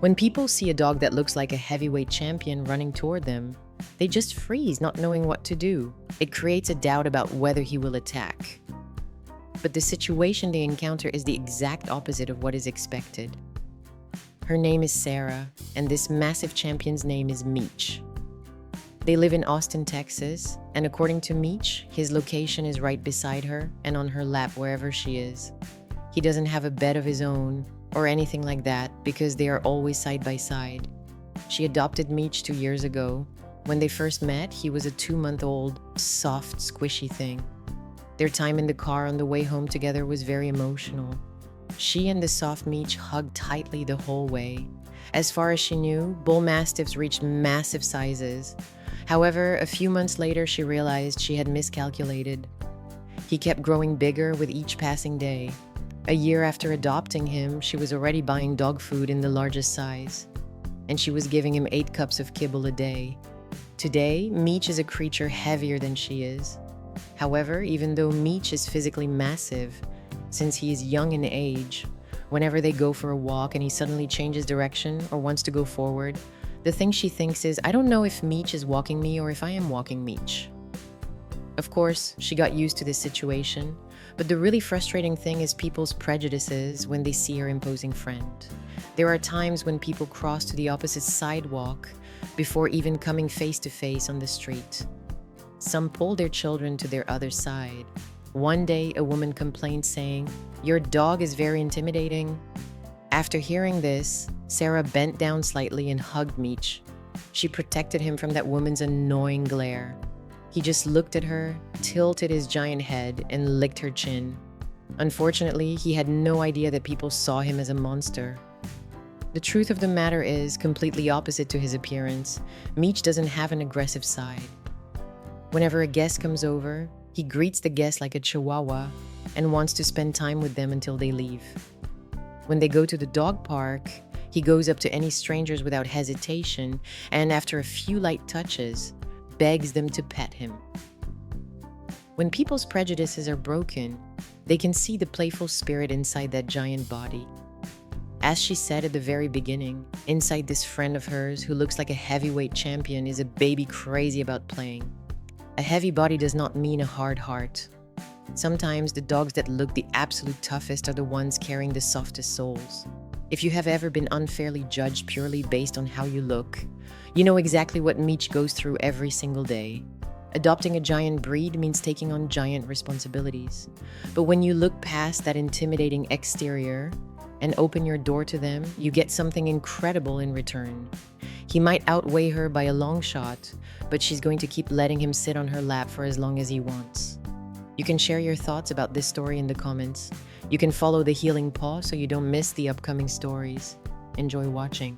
When people see a dog that looks like a heavyweight champion running toward them, they just freeze, not knowing what to do. It creates a doubt about whether he will attack. But the situation they encounter is the exact opposite of what is expected. Her name is Sarah, and this massive champion's name is Meech. They live in Austin, Texas, and according to Meech, his location is right beside her and on her lap wherever she is. He doesn't have a bed of his own or anything like that because they are always side by side. She adopted Meech 2 years ago. When they first met, he was a 2-month-old, soft, squishy thing. Their time in the car on the way home together was very emotional. She and the soft Meech hugged tightly the whole way. As far as she knew, bull mastiffs reached massive sizes. However, a few months later, she realized she had miscalculated. He kept growing bigger with each passing day. A year after adopting him, she was already buying dog food in the largest size, and she was giving him 8 cups of kibble a day. Today, Meech is a creature heavier than she is. However, even though Meech is physically massive, since he is young in age, whenever they go for a walk and he suddenly changes direction or wants to go forward, the thing she thinks is, I don't know if Meech is walking me or if I am walking Meech. Of course, she got used to this situation, but the really frustrating thing is people's prejudices when they see her imposing friend. There are times when people cross to the opposite sidewalk before even coming face to face on the street. Some pull their children to their other side. One day, a woman complained saying, "Your dog is very intimidating." After hearing this, Sarah bent down slightly and hugged Meech. She protected him from that woman's annoying glare. He just looked at her, tilted his giant head, and licked her chin. Unfortunately, he had no idea that people saw him as a monster. The truth of the matter is completely opposite to his appearance. Meech doesn't have an aggressive side. Whenever a guest comes over, he greets the guest like a chihuahua and wants to spend time with them until they leave. When they go to the dog park, he goes up to any strangers without hesitation and, after a few light touches, begs them to pet him. When people's prejudices are broken, they can see the playful spirit inside that giant body. As she said at the very beginning, inside this friend of hers who looks like a heavyweight champion is a baby crazy about playing. A heavy body does not mean a hard heart. Sometimes the dogs that look the absolute toughest are the ones carrying the softest souls. If you have ever been unfairly judged purely based on how you look, you know exactly what Meech goes through every single day. Adopting a giant breed means taking on giant responsibilities. But when you look past that intimidating exterior and open your door to them, you get something incredible in return. He might outweigh her by a long shot, but she's going to keep letting him sit on her lap for as long as he wants. You can share your thoughts about this story in the comments. You can follow The Healing Paw so you don't miss the upcoming stories. Enjoy watching.